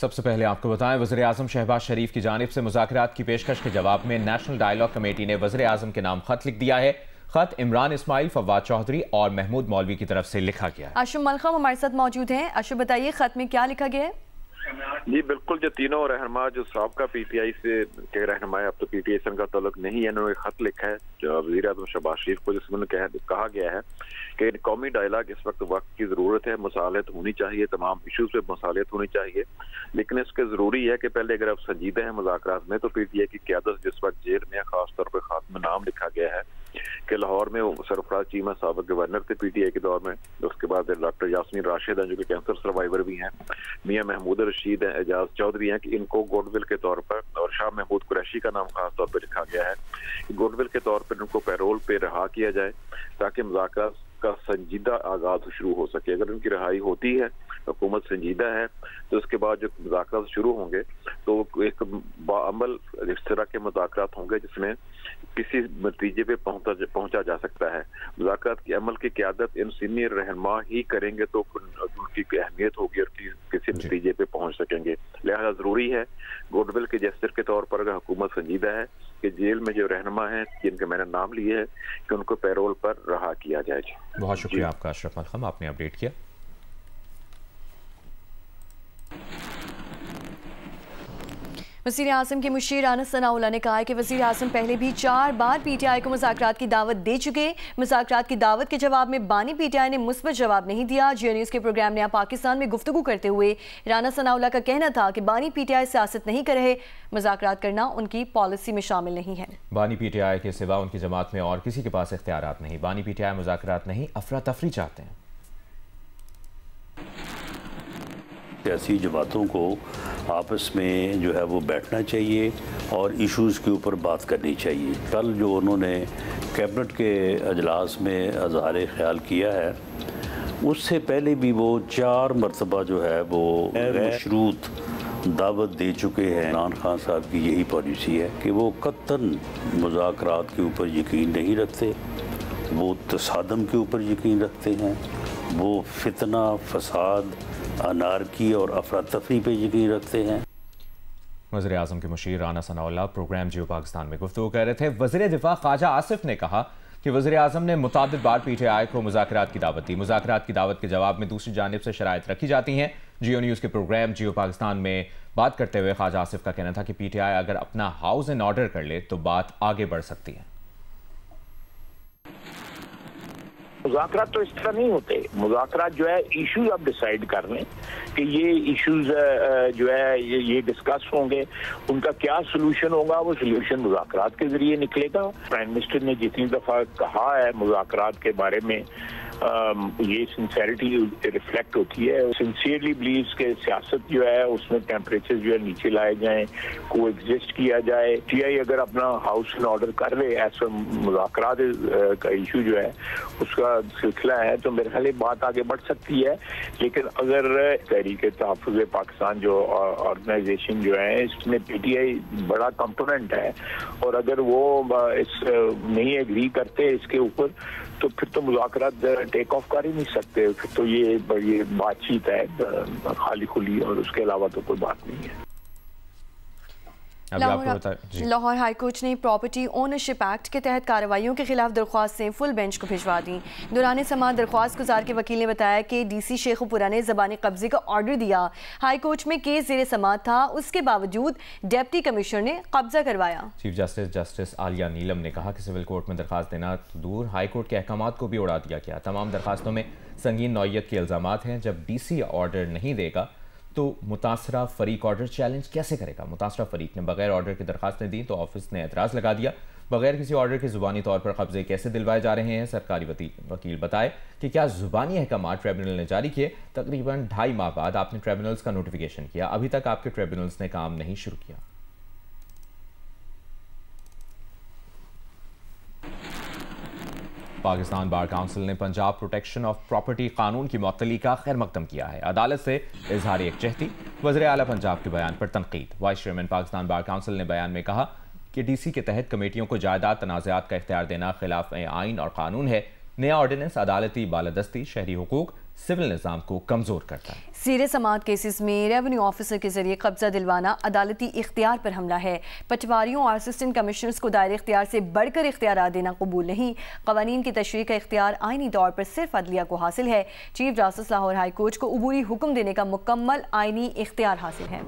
सबसे पहले आपको बताएं, वज़ीर आज़म शहबाज शरीफ की जानिब से मुज़ाकरात की पेशकश के जवाब में नेशनल डायलॉग कमेटी ने वज़ीर आज़म के नाम खत लिख दिया है। खत इमरान इस्माइल, फवाद चौधरी और महमूद मौलवी की तरफ से लिखा गया है। अशुम मलखम हमारे साथ मौजूद हैं। अशुम, बताइए खत में क्या लिखा गया है? जी बिल्कुल, जो तीनों रहनुमा जो साबका पीटीआई से के रहनुमा अब तो पीटीआई से उनका ताल्लुक नहीं है, उन्होंने खत लिखा है जो वज़ीर आज़म शहबाज शरीफ को, जिसमें कहा गया है कि कौमी डायलॉग इस वक्त की जरूरत है, मसालियत होनी चाहिए, तमाम इशूज पे मसालियत होनी चाहिए, लेकिन इसके जरूरी है कि पहले अगर आप संजीदा है मुज़ाकरात में तो पीटीआई की क़यादत जिस वक्त जेल में खासतौर पर खत में नाम लिखा गया है कि लाहौर में सरफराज चीमा साबिक गवर्नर थे पीटीआई के दौर में, उसके बाद डॉक्टर यास्मीन राशिद हैं जो कि कैंसर सर्वाइवर भी हैं, मियां महमूद रशीद हैं, एजाज चौधरी हैं, कि इनको गुडविल के तौर पर, और शाह महमूद कुरैशी का नाम खास तौर पर लिखा गया है कि गुडविल के तौर पर इनको पैरोल पे रहा किया जाए ताकि मुज़ाकरात का संजीदा आगाज शुरू हो सके। अगर उनकी रिहाई होती है, हुकूमत संजीदा है, तो उसके बाद जो मुज़ाकरात शुरू होंगे तो एक बाअमल इस तरह के मुज़ाकरात होंगे जिसमें किसी नतीजे पे पहुंचा जा सकता है। मुज़ाकरात की अमल की क़यादत इन सीनियर रहनुमा ही करेंगे तो उनकी अहमियत होगी और किसी नतीजे पे पहुंच सकेंगे। लिहाजा जरूरी है गुडविल के जेस्चर के तौर पर अगर हुकूमत संजीदा है कि जेल में जो रहनुमा है जिनके मैंने नाम लिए है कि उनको पैरोल पर रहा किया जाए। बहुत शुक्रिया आपका अशरफ मलखम, आपने अपडेट किया। वज़ीर आज़म के मुशीर राना सनाउल्लाह ने कहा है कि वज़ीर आज़म पहले भी 4 बार पीटीआई को मुज़ाकरात की दावत दे चुके। मुज़ाकरात की दावत के जवाब में बानी पीटीआई ने मुस्बत जवाब नहीं दिया। जियो न्यूज़ के प्रोग्राम नया पाकिस्तान में गुफ्तगू करते हुए राना सनाउल्लाह का कहना था कि बानी पीटीआई सियासत नहीं कर रहे, मुज़ाकरात करना उनकी पॉलिसी में शामिल नहीं है। बानी पीटीआई के सिवा उनकी जमात में और किसी के पास इख्तियारात नहीं। बानी पीटीआई मुज़ाकरात नहीं, अफरा तफरी चाहते हैं। सियासी जमातों को आपस में जो है वो बैठना चाहिए और इश्यूज़ के ऊपर बात करनी चाहिए। कल जो उन्होंने कैबिनेट के अजलास में इज़हार ख्याल किया है, उससे पहले भी वो 4 मरतबा जो है वो मशरूत दावत दे चुके हैं। इमरान खान साहब की यही पॉलिसी है कि वो कतन मुज़ाकरात के ऊपर यकीन नहीं रखते, वो तसादम के ऊपर यकीन रखते हैं, वो फितना, फसाद, अनारकी और अफरा तफरी पे यकीन रखते हैं। वज़ीर आज़म के मुशीर राना सनाउल्लाह प्रोग्राम जियो पाकिस्तान में गुफ्तगू कर रहे थे। वज़ीर दिफा ख्वाजा आसिफ ने कहा कि वज़ीर आज़म ने मुतादिद बार पीटीआई को मुज़ाकरात की दावत दी। मुज़ाकरात की दावत के जवाब में दूसरी जानिब से शराइत रखी जाती हैं। जियो न्यूज़ के प्रोग्राम जियो पाकिस्तान में बात करते हुए ख्वाजा आसिफ का कहना था कि पीटीआई अगर अपना हाउस इन ऑर्डर कर ले तो बात आगे बढ़ सकती है। मुज़ाकरात तो इस तरह नहीं होते। मुज़ाकरात जो है इश्यूज आप डिसाइड कर लें कि ये इश्यूज जो है ये डिस्कस होंगे, उनका क्या सोल्यूशन होगा, वो सोल्यूशन मुज़ाकरात के जरिए निकलेगा। प्राइम मिनिस्टर ने जितनी दफ़ा कहा है मुज़ाकरात के बारे में, ये सिंसेरिटी रिफ्लेक्ट होती है। सिंसियरली बिलीव्स के सियासत जो है उसमें टेम्परेचर जो है नीचे लाए जाएं, को एग्जिस्ट किया जाए। पीटीआई अगर अपना हाउस इन ऑर्डर कर ले, ऐसा मुज़ाकरात का इशू जो है उसका सिलसिला है, तो मेरे ख्याल बात आगे बढ़ सकती है। लेकिन अगर तहरीक तहफ़्फ़ुज़ पाकिस्तान जो ऑर्गेनाइजेशन जो है इसमें पीटीआई बड़ा कंपोनेंट है और अगर वो इस नहीं एग्री करते इसके ऊपर, तो फिर तो मुज़ाकरात टेक ऑफ कर ही नहीं सकते। फिर तो ये बातचीत है खाली खुली और उसके अलावा तो कोई बात नहीं है। लाहौर हाई कोर्ट ने प्रॉपर्टी ओनरशिप एक्ट के तहत कार्रवाइयों के खिलाफ दरख्वास्तें फुल बेंच को भिजवा दी। दौरान समाअत दरख्वास्त गुजार के वकील ने बताया कि डीसी शेखुपुरा ने ज़बानी कब्जे का ऑर्डर दिया। हाई कोर्ट में केस ज़ेरे समाअत था, उसके बावजूद डिप्टी कमिश्नर ने कब्जा करवाया। चीफ जस्टिस आलिया नीलम ने कहा कि सिविल कोर्ट में दरख्वास्त देना तो दूर, हाई कोर्ट के अहकामात को भी उड़ा दिया गया। तमाम दरख्वास्तों में संगीन नौइयत के इल्ज़ामात हैं। जब डीसी ऑर्डर नहीं देगा तो मुतासरा फरीक ऑर्डर चैलेंज कैसे करेगा? मुतासरा फरीक ने बगैर ऑर्डर की दरखास्तें दी तो ऑफिस ने एतराज़ लगा दिया। बगैर किसी ऑर्डर के ज़ुबानी तौर पर कब्जे कैसे दिलवाए जा रहे हैं? सरकारी वकील बताए कि क्या ज़ुबानी अहकाम ट्रिब्यूनल ने जारी किए। तकरीबन 2.5 माह बाद आपने ट्रिब्यूनल्स का नोटिफिकेशन किया, अभी तक आपके ट्रिब्यूनल्स ने काम नहीं शुरू किया। पाकिस्तान बार काउंसिल ने पंजाब प्रोटेक्शन ऑफ प्रॉपर्टी कानून की मुअत्तली का खैर मकदम किया है। अदालत से इजहार यकजहती, वज़ीर आला पंजाब के बयान पर तनकीद। Vice chairman Pakistan bar council ने बयान में कहा कि डीसी के तहत कमेटियों को जायदाद तनाज़ात का इख्तियार देना खिलाफ आइन और कानून है। नया ऑर्डिनेंस अदालती बालादस्ती, शहरी हुकूक, सिविल निज़ाम को कमज़ोर करता है। सीरे समात केसेस में रेवेन्यू ऑफिसर के जरिए कब्जा दिलवाना अदालती इख्तियार पर हमला है। पटवारियों और असिस्टेंट कमिश्नर्स को दायरे इख्तियार से बढ़कर इख्तियार देना कबूल नहीं। कवानीन की तशरीह का इख्तियार आईनी तौर पर सिर्फ अदलिया को हासिल है। Chief justice Lahore high court को अबूरी हुक्म देने का मुकम्मल आईनी इख्तियार हासिल है।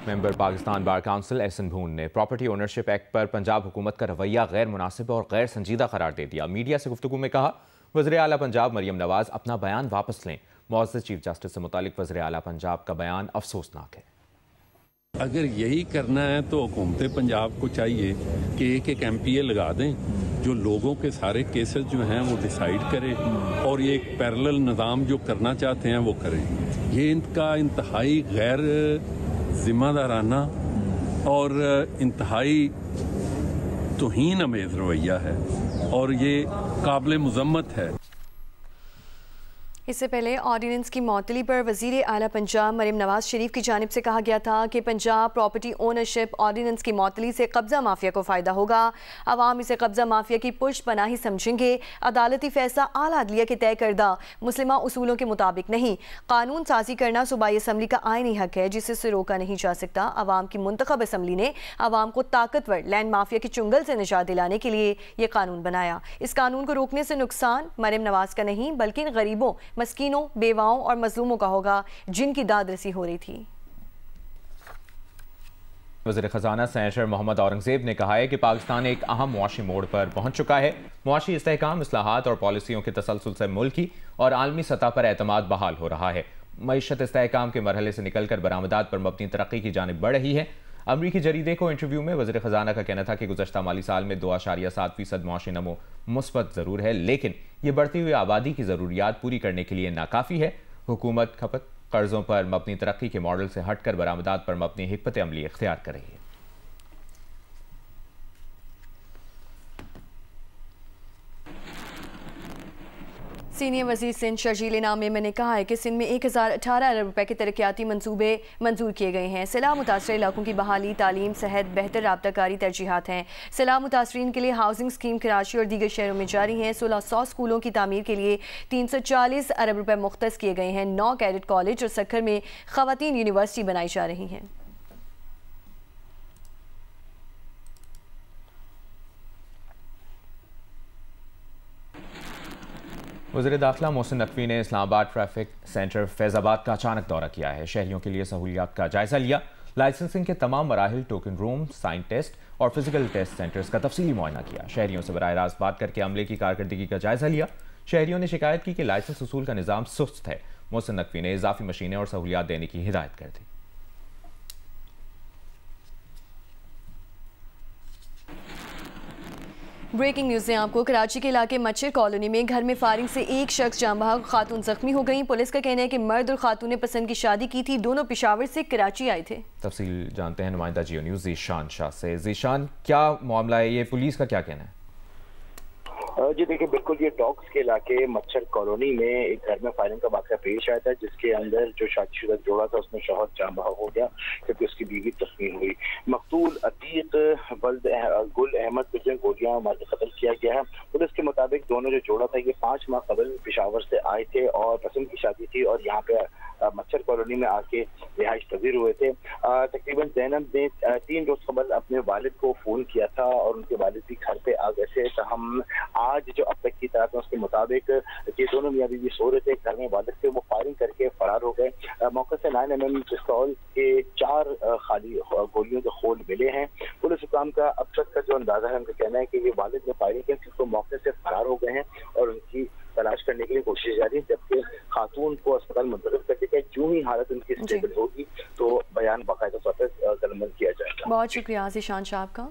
Member Pakistan bar council Ahsan Bhoon ने प्रॉपर्टी ओनरशिप एक्ट पर पंजाब हुकूमत का रवैया गैर मुनासिब और गैर संजीदा करार दे दिया। मीडिया से गुफ्तगू में कहा, वज़ीर आला पंजाब मरियम नवाज अपना बयान वापस लें। मुअज़्ज़ज़ चीफ जस्टिस से मुतालिक वज़ीर आला पंजाब का बयान अफसोसनाक है। अगर यही करना है तो हुकूमत पंजाब को चाहिए कि एक एक MPA लगा दें जो लोगों के सारे केसेस जो हैं वो डिसाइड करे और ये एक पैरेलल निज़ाम जो करना चाहते हैं वो करें। ये इनका इंतहाई गैर जिम्मेदाराना और इंतहाई तौहीन अमेज़ रवैया है और ये काबिल मुज़म्मत है। इससे पहले ऑर्डिनेंस की मअतली पर वज़ीर आला पंजाब मरियम नवाज शरीफ की जानिब से कहा गया था कि पंजाब प्रॉपर्टी ओनरशिप ऑर्डिनेंस की मअतली से कब्जा माफिया को फ़ायदा होगा। अवाम इसे कब्जा माफिया की पुष्ट पनाही समझेंगे। अदालती फैसला आला अदलिया के तय करदा मुस्लिमा उसूलों के मुताबिक नहीं। कानून साजी करना सूबाई असम्बली का आईनी हक है जिसे से रोका नहीं जा सकता। अवाम की मुंतखब असम्बली ने अवाम को ताकतवर लैंड माफिया के चुंगल से निजात दिलाने के लिए ये कानून बनाया। इस कानून को रोकने से नुकसान मरियम नवाज का नहीं बल्कि गरीबों, मस्कीनों, बेवाओं और मजलूमों का होगा जिनकी दाद रसी हो रही थी। वज़ीर ख़ज़ाना सेनेटर मोहम्मद औरंगज़ेब ने कहा है कि पाकिस्तान एक अहम मुआशी मोड़ पर पहुंच चुका है। मुआशी इस्तेहकाम, इस्लाहात और पॉलिसियों के तसलसल से मुल्की और आलमी सतह पर एतमाद बहाल हो रहा है। मईशत इस्तेहकाम के मरहले से निकलकर बरामदात पर मबनी तरक्की की जानिब बढ़ रही है। अमरीकी जरीदे को इंटरव्यू में वज़ीर ख़ज़ाना का कहना था कि गुज़श्ता माली साल में 2.7% मुआशी नमो मुस्बत ज़रूर है, लेकिन ये बढ़ती हुई आबादी की ज़रूरियात पूरी करने के लिए नाकाफ़ी है। हुकूमत खपत, कर्ज़ों पर मबनी तरक्की के मॉडल से हटकर बरामदात पर मबनी हिकमत अमली इख्तियार कर रही है। सीनियर वज़ीर सिंध शर्जील इनाम मेमन ने कहा है कि सिंध में 1018 अरब रुपए के तरक्याती मंसूबे मंजूर किए गए हैं। सैलाब मुतासर इलाकों की बहाली, तालीम, सेहत, बेहतर राब्ताकारी तरजीहात हैं। सैलाब मुतासरीन के लिए हाउसिंग स्कीम कराची और दीगर शहरों में जारी हैं। 1600 स्कूलों की तामीर के लिए 340 अरब रुपए मुख्तस किए गए हैं। 9 कैडेट कॉलेज और सक्खर में ख़वातीन यूनिवर्सिटी बनाई जा रही हैं। वज़ीर दाखिला मोहसिन नकवी ने इस्लामाबाद ट्रैफिक सेंटर फैज़ाबाद का अचानक दौरा किया है। शहरियों के लिए सहूलियात का जायजा लिया। लाइसेंसिंग के तमाम मराहिल, टोकन रूम, साइन टेस्ट और फिजिकल टेस्ट सेंटर्स का तफसीली मुआयना किया। शहरियों से बराह रास्त बात करके अमले की कारकर्दगी का जायजा लिया। शहरियों ने शिकायत की कि लाइसेंस वसूल का निज़ाम सुस्त है। मोहसिन नकवी ने इजाफी मशीनें और सहूलियात देने की हिदायत कर दी। ब्रेकिंग न्यूज़ में आपको कराची के इलाके मच्छर कॉलोनी में घर में फायरिंग से एक शख्स जान बहक, खातून जख्मी हो गई। पुलिस का कहना है कि मर्द और खातून ने पसंद की शादी की थी। दोनों पेशावर से कराची आए थे। तफसील जानते हैं नुमाइंदा जियो न्यूज़ ज़ीशान शाह से। ज़ीशान, क्या मामला है, ये पुलिस का क्या कहना है? जी देखिए, बिल्कुल ये डॉग्स के इलाके मच्छर कॉलोनी में एक घर में फायरिंग का वाक़या पेश आया था, जिसके अंदर जो शादीशुदा जोड़ा था उसमें शौहर जान बहक हो गया क्योंकि उसकी बीवी जख्मी हुई। मकतूल अतीक वल्द गुल अहमद को जो गोलियां मार के कत्ल किया गया है। पुलिस के मुताबिक दोनों जो जोड़ा था ये 5 माह कबल पेशावर से आए थे और पसंद की शादी थी और यहाँ पे मच्छर कॉलोनी में आके रिहाइश पजीर हुए थे। तकरीबन ज़ैनब ने 3 रोज कबल अपने वालिद को फ़ोन किया था और उनके वालिद भी घर पे आ गए थे। तो हम आज जो अब तक की तरह उसके मुताबिक ये दोनों मियां बीवी सो रहे थे घर में, वालिद थे वो फायरिंग करके फरार हो गए। मौके से 9mm पिस्तौल के 4 खाली गोलियों के खोल मिले हैं। पुलिस हुकाम का अब तक का जो अंदाजा है, उनका कहना है कि ये वालिद ने फायरिंग की तो मौके से फरार हो गए हैं और उनकी तलाश करने के लिए कोशिश जारी है, जबकि खातून को अस्पताल मुंतकिल कर दिया गया। जो ही हालत उनकी स्टेबल होगी तो बयान बाकायदा तौर पर कलमबंद किया जाएगा। बहुत शुक्रिया ज़ीशान शाह का।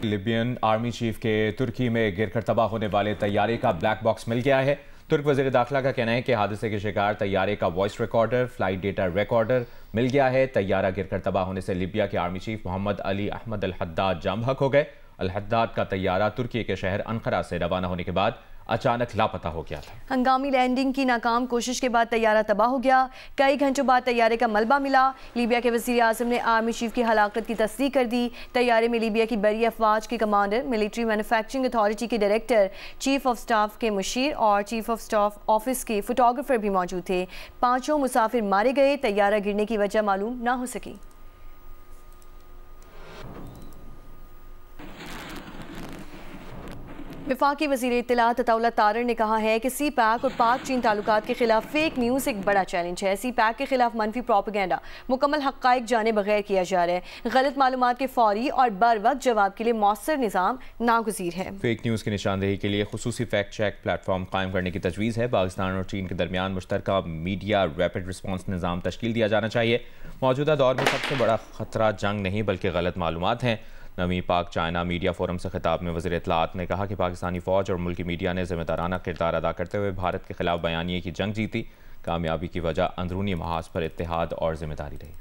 लिबियन आर्मी चीफ के तुर्की में गिरकर तबाह होने वाले तैयारे का ब्लैक बॉक्स मिल गया है। तुर्क वज़ीर दाखिला का कहना है कि हादसे के शिकार तैयारे का voice recorder, flight data recorder मिल गया है। तैयारा गिरकर तबाह होने से लिबिया के army chief Mohammed Ali Ahmed al Haddad जाम बहक हो गए। अल हद्दाद का तैयारा तुर्की के शहर अनकरा से रवाना होने के बाद अचानक लापता हो गया था। हंगामी लैंडिंग की नाकाम कोशिश के बाद तैयारा तबाह हो गया। कई घंटों बाद तैयारे का मलबा मिला। लीबिया के वज़ीर आज़म ने आर्मी चीफ की हलाकत की तस्दीक कर दी। तैयारे में लीबिया की बरी अफवाज के कमांडर, मिलिट्री मैन्युफैक्चरिंग अथॉरिटी के डायरेक्टर, चीफ ऑफ स्टाफ के मुशीर और चीफ ऑफ स्टाफ ऑफिस के फोटोग्राफर भी मौजूद थे। 5 मुसाफिर मारे गए। तैयारा गिरने की वजह मालूम ना हो सकी। वफाकी वज़ीर इत्तलात अताउल्लाह तारर ने कहा है कि सी पैक और पाक चीन ताल्लुकात के खिलाफ फेक न्यूज़ एक बड़ा चैलेंज है। सी पैक के खिलाफ मनफी प्रोपेगेंडा मुकम्मल हक़ाइक़ जाने बगैर किया जा रहा है। गलत मालूमात के फौरी और बर वक्त जवाब के लिए मौसर निज़ाम नागुज़ीर है। फेक न्यूज़ की निशानदेही के लिए खुसूसी फैक्ट चेक प्लेटफॉर्म कायम करने की तजवीज़ है। पाकिस्तान और चीन के दरमियान मुश्तरका मीडिया रैपिड रिस्पॉन्स निज़ाम तश्कील दिया जाना चाहिए। मौजूदा दौर में सबसे बड़ा खतरा जंग नहीं बल्कि गलत मालूमात हैं। नवी पाक चाइना मीडिया फोरम से खिताब में वज़ीर इत्तलात ने कहा कि पाकिस्तानी फ़ौज और मुल्की मीडिया ने ज़िम्मेदाराना किरदार अदा करते हुए भारत के खिलाफ बयानिए की जंग जीती। कामयाबी की वजह अंदरूनी महाज पर इत्तेहाद और जिम्मेदारी रही।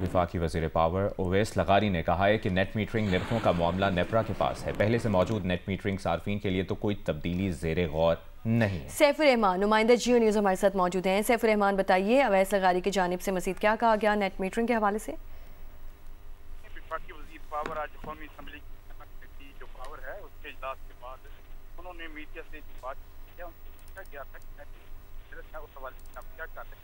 वफाकी वज़ीर पावर ओवैस लगारी ने कहा है कि नेट मीटरिंग निर्खों का मामला नेपरा के पास है। पहले से मौजूद नेट मीटरिंग सार्फिन के लिए तो कोई तब्दीली ज़ेरे गौर नहीं। सैफुर रहमान नुमाइंदा जियो न्यूज़ हमारे साथ मौजूद हैं। सैफुर रहमान बताइए, ओवैस लगारी की जानिब से मज़ीद क्या कहा गया नेट मीटरिंग के हवाले से? वफाकी वज़ीर पावर आज कौमी असम्बली की जो पावर है उसके इजलास के बाद उन्होंने मीडिया से बात किया, उनसे गया था कि उस हवाले से आप क्या कर रहे हैं,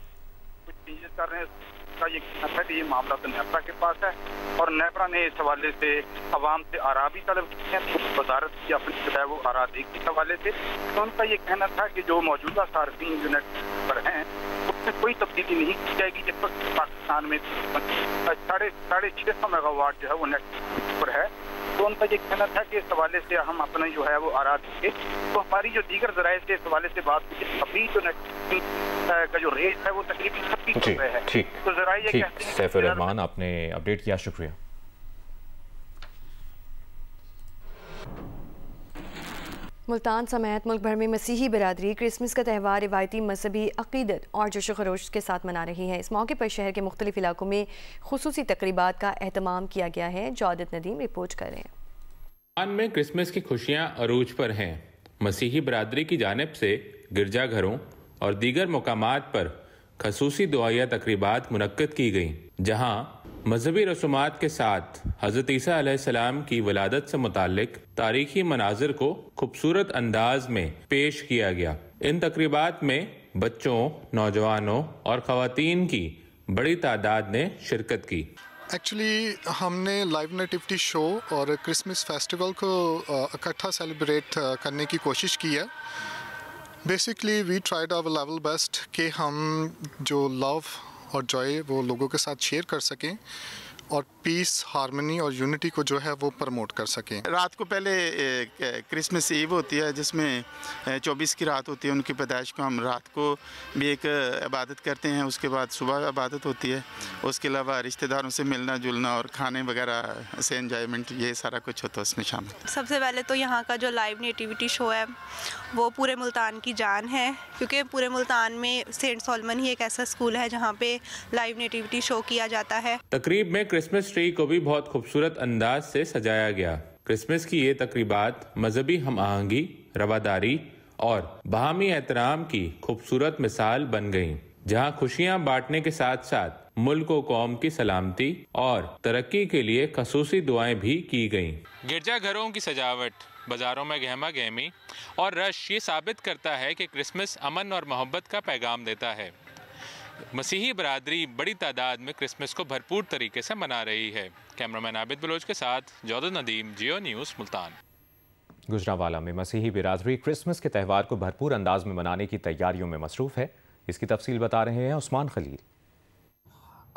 कुछ चेंजेस कर रहे हैं। उसका ये कहना था कि ये मामला तो नेपरा के पास है और नेपरा ने इस हवाले से अवाम से आरा भी तलब की है, तो वजारत की अपनी जो है वो आरा देगी इस हवाले से। तो उनका ये कहना था कि जो मौजूदा सार्फिन जो नेट पर हैं उसमें कोई तब्दीली नहीं की जाएगी। जब तक पाकिस्तान में 650 मेगावाट जो है वो नेट पर है, तो उनका ये कहना था कि इस हवाले से हम अपना जो है वो आरा देंगे। तो हमारी जो दीगर जराये से इस हवाले से बात हुई, अभी जो नेट का जो रेट है वो तकरीबन 26 रुपए है। तो जराये ये कहते हैं। सैफुर रहमान, आपने अपडेट किया, शुक्रिया। मुल्तान समेत मुल्क भर में मसीही बिरादरी क्रिसमस का त्यौहार रिवायती मजहबी अकीदत और जोश खरोश के साथ मना रही है। इस मौके पर शहर के मुख्तलिफ इलाकों में खुसूसी तकरीबात का एहतमाम किया गया है। जौदत नदीम रिपोर्ट कर रहे हैं। मुल्तान में क्रिसमस की खुशियां अरूज पर हैं। मसीही बिरादरी की जानिब से गिरजाघरों और दीगर मकामात पर खसूसी दुआया तकरीबात मुनक्कद की गई, जहाँ मजहबी रसूमात के साथ हज़रत ईसा अलैहिस्सलाम की वलादत से मुताल्लिक तारीखी मनाजिर को खूबसूरत अंदाज में पेश किया गया। इन तकरीबात में बच्चों, नौजवानों और ख़वातीन की बड़ी तादाद ने शिरकत की। एक्चुअली हमने लाइव नेटिविटी शो और क्रिसमस फेस्टिवल को इकट्ठा सेलिब्रेट करने की कोशिश की है। Basically we tried our level best कि हम जो लव और जॉय वो लोगों के साथ शेयर कर सकें और पीस, हार्मनी और यूनिटी को जो है वो प्रमोट कर सकें। रात को पहले क्रिसमस ईव होती है जिसमें 24 की रात होती है, उनकी पैदाइश को हम रात को भी एक इबादत करते हैं। उसके बाद सुबह इबादत होती है। उसके अलावा रिश्तेदारों से मिलना जुलना और खाने वगैरह से एंजॉयमेंट, ये सारा कुछ होता है उसमें शामिल। सबसे पहले तो यहाँ का जो लाइव नेटिविटी शो है वो पूरे मुल्तान की जान है, क्योंकि पूरे मुल्तान में सेंट सॉलमन ही एक ऐसा स्कूल है जहाँ पे लाइव नेटिविटी शो किया जाता है। तकरीब में क्रिसमस ट्री को भी बहुत खूबसूरत अंदाज से सजाया गया। क्रिसमस की ये तकरीबात मजहबी हम आहंगी, रवादारी और बाहमी एहतराम की खूबसूरत मिसाल बन गईं, जहां खुशियां बांटने के साथ साथ मुल्क और कौम की सलामती और तरक्की के लिए खसूसी दुआएं भी की गईं। गिरजाघरों की सजावट, बाजारों में गहमा गहमी और रश ये साबित करता है कि क्रिसमस अमन और मोहब्बत का पैगाम देता है। मसीही बरादरी बड़ी तादाद में क्रिसमस को भरपूर तरीके से मना रही है। कैमरामैन आबिद बलोच के साथ जौदत नदीम, जियो न्यूज़, मुल्तान। गुजरांवाला में मसीही बिरादरी क्रिसमस के त्यौहार को भरपूर अंदाज में मनाने की तैयारियों में मसरूफ़ है। इसकी तफसील बता रहे हैं उस्मान खलील।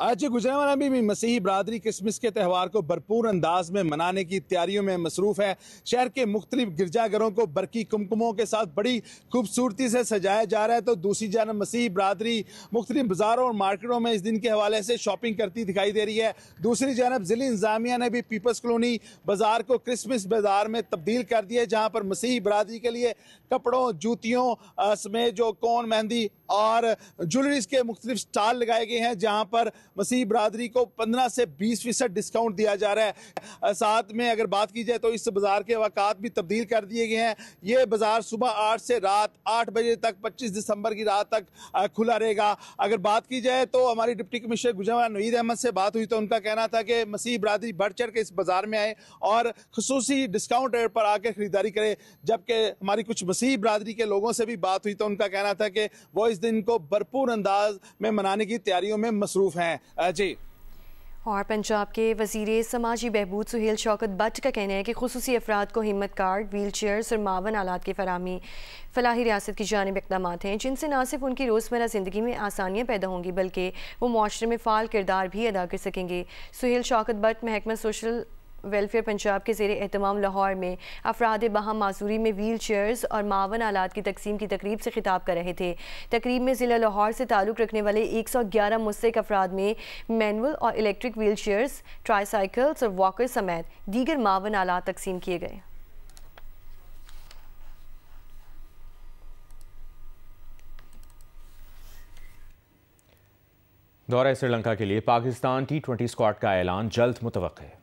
आज गुजरांवाला में भी मसीही बरादरी क्रिसमस के त्यौहार को भरपूर अंदाज में मनाने की तैयारियों में मसरूफ है। शहर के मुख्तलिफ गिरजाघरों को बरकी कुमकुमों के साथ बड़ी खूबसूरती से सजाया जा रहा है, तो दूसरी जानब मसीही बरादरी मुख्तलिफ बाजारों और मार्केटों में इस दिन के हवाले से शॉपिंग करती दिखाई दे रही है। दूसरी जानब जिला इंतजामिया ने भी पीपल्स कॉलोनी बाजार को क्रिसमस बाजार में तब्दील कर दिया, जहाँ पर मसीही बरादरी के लिए कपड़ों, जूतियों समेत जो कोन, मेहंदी और ज्वेलरीज के मुख्तलिफ स्टॉल लगाए गए हैं, जहाँ पर मसीही बरादरी को 15 से 20% डिस्काउंट दिया जा रहा है। साथ में अगर बात की जाए तो इस बाजार के वक़ात भी तब्दील कर दिए गए हैं। ये बाजार सुबह 8 से रात 8 बजे तक 25 दिसंबर की रात तक खुला रहेगा। अगर बात की जाए तो हमारी डिप्टी कमिश्नर गुजरात नवीद अहमद से बात हुई तो उनका कहना था कि मसीही बरादरी बढ़ चढ़ के इस बाजार में आए और खुसूसी डिस्काउंट रेट पर आकर खरीदारी करे। जबकि हमारी कुछ मसीही बरादरी के लोगों से भी बात हुई तो उनका कहना था कि वो इस दिन को भरपूर अंदाज में मनाने की तैयारियों में मसरूफ हैं। जी। और पंजाब के वज़ीर समाजी बहबूद सुहेल शौकत बट का कहना है कि खुसूसी अफराद को हिम्मत कार्ड, व्हील चेयर्स और मावन आलात की फराहमी फलाही रियासत की जानिब इक़दाम हैं जिनसे न सिर्फ उनकी रोज़मर्रा ज़िंदगी में आसानियाँ पैदा होंगी बल्कि वो मुआशरे में फ़ाल किरदार भी अदा कर सकेंगे। सुहेल शौकत बट महकमा सोशल वेलफेयर पंजाब के ज़ेरे एहतमाम लाहौर में अफराद बाहम माजूरी में व्हील चेयर्स और मावन आलात की तकसीम की तकरीब से खिताब कर रहे थे। तकरीब में ज़िला लाहौर से ताल्लुक़ रखने वाले 111 मुस्तहिक़ अफराद में मैनुअल और इलेक्ट्रिक व्हील चेयर्स, ट्राईसाइकिल्स और वॉकर समेत दीगर मावन आलात तकसीम किए गए। दौरा श्रीलंका के लिए पाकिस्तान T20 स्क्वाड का ऐलान जल्द मुतवक्किल है।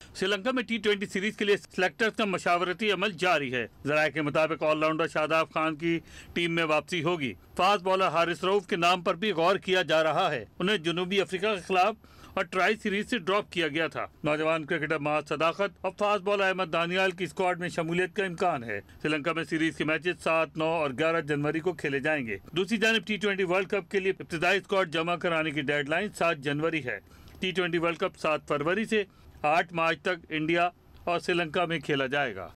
श्रीलंका में T20 सीरीज के लिए सिलेक्टर्स का मशावरती अमल जारी है। ज़राए के मुताबिक ऑलराउंडर शादाब खान की टीम में वापसी होगी। फास्ट बॉलर हारिस रऊफ के नाम पर भी गौर किया जा रहा है। उन्हें जनूबी अफ्रीका के खिलाफ और ट्राई सीरीज से ड्रॉप किया गया था। नौजवान क्रिकेटर महज सदाकत और फास्ट बॉलर अहमद दानियाल की स्क्वाड में शमूलियत का इम्कान है। श्रीलंका में सीरीज के मैचेस 7, 9 और 11 जनवरी को खेले जाएंगे। दूसरी जानिब T20 वर्ल्ड कप के लिए इब्तिदाई स्क्वाड जमा कराने की डेडलाइन 7 जनवरी है। T20 वर्ल्ड कप 7 फरवरी से 8 मार्च तक इंडिया और श्रीलंका में खेला जाएगा।